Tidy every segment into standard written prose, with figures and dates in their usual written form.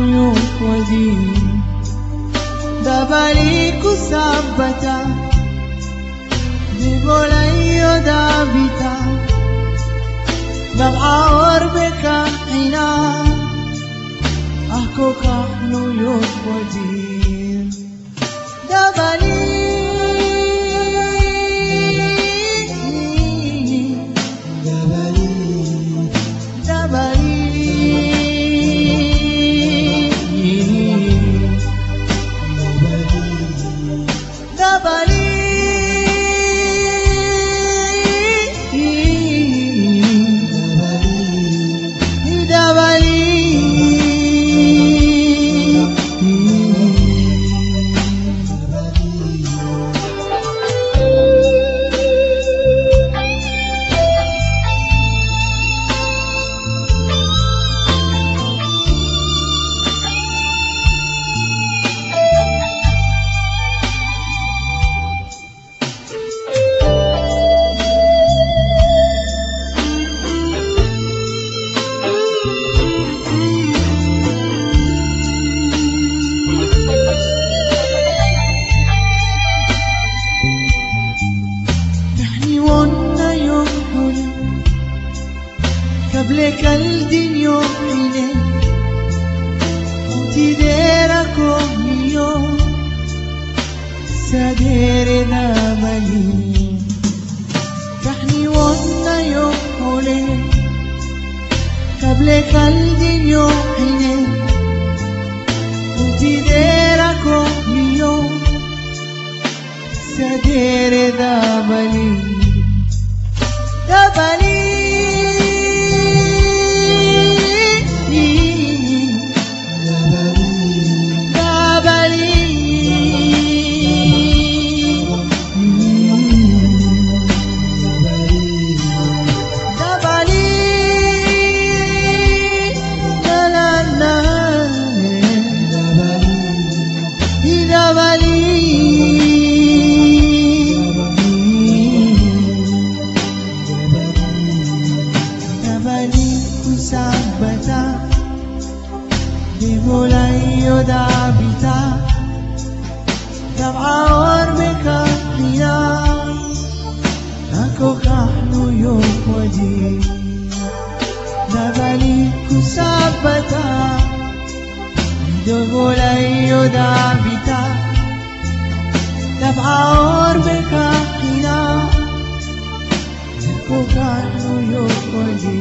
nuyuk wadi dabaliku sabata bibolayo dabita dab'awar beka ina ako ka nuyuk wadi dabali قبلك الدنيا حيني انتي ديركو اليوم ساديرنا مليم تحني وانا يوم حولي قبلك الدنيا حيني انتي ديركو اليوم ساديرنا مليم دبلي sabata bibolayo dabita dab'awar beka ina ako ka nuyuk wadi dabaliku sabata bibolayo dabita dab'awar beka ina ako ka nuyuk wadi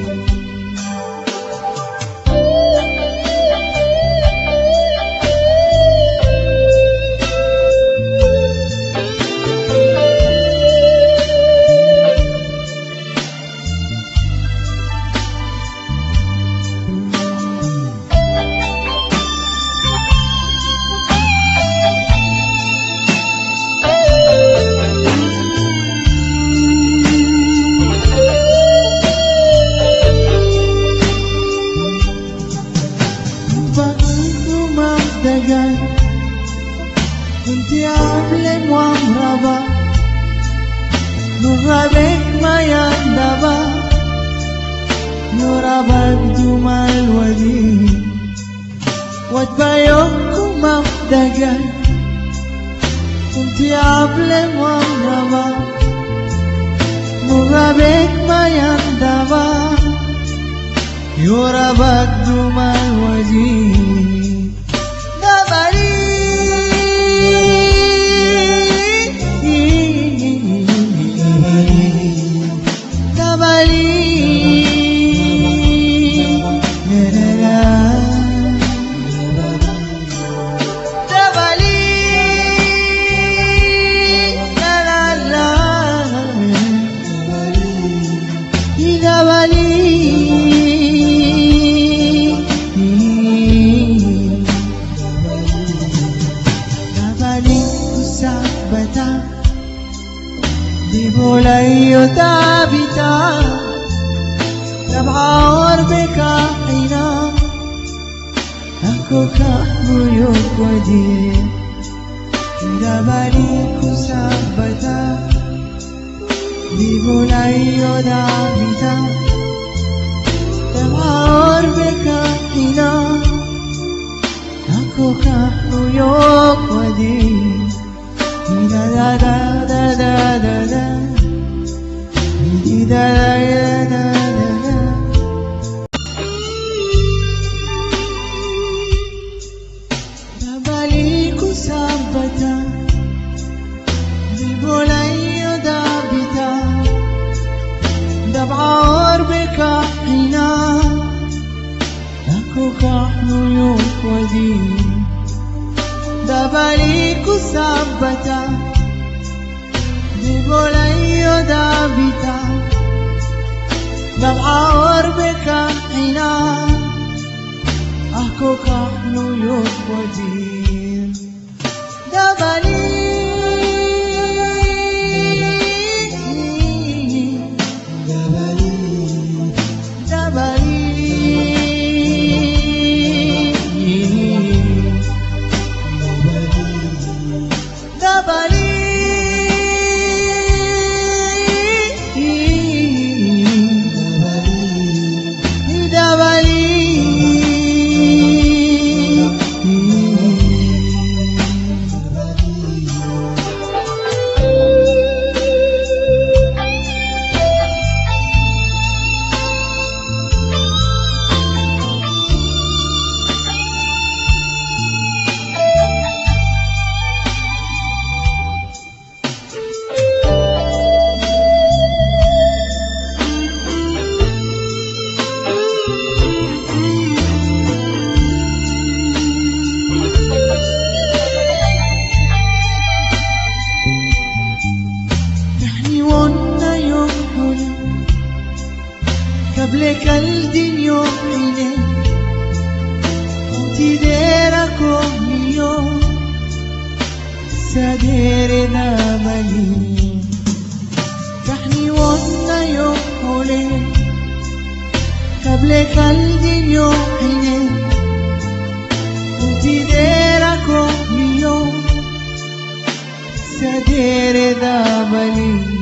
انتي عاملة معمربة نغابك ما يندبا نورابك دوما الودي واتبايوكو مفتقا انتي عاملة معمربة نغابك ما يندبا نورابك دوما الودي bibolayo dabita dab'awar beka ina ako ka nuyuk wadi dabaliku sabata bibolayo dabita dab'awar beka ina Ako kahuyok wadi da da da da da da da da da da. Babalik ko sa bata, di bolayo da bita, dab'ar beka hina, ako kahuyok wadi. Babalik ko sa bata, di bolayo da bita, dab'ar beka hina, ako kahuyok wadi. قبلك الدنيا عيني انتي ديرا كل يوم ساديرنا ملي تحني وانا يوم حولي قبلك الدنيا عيني انتي ديرا كل يوم ساديرنا ملي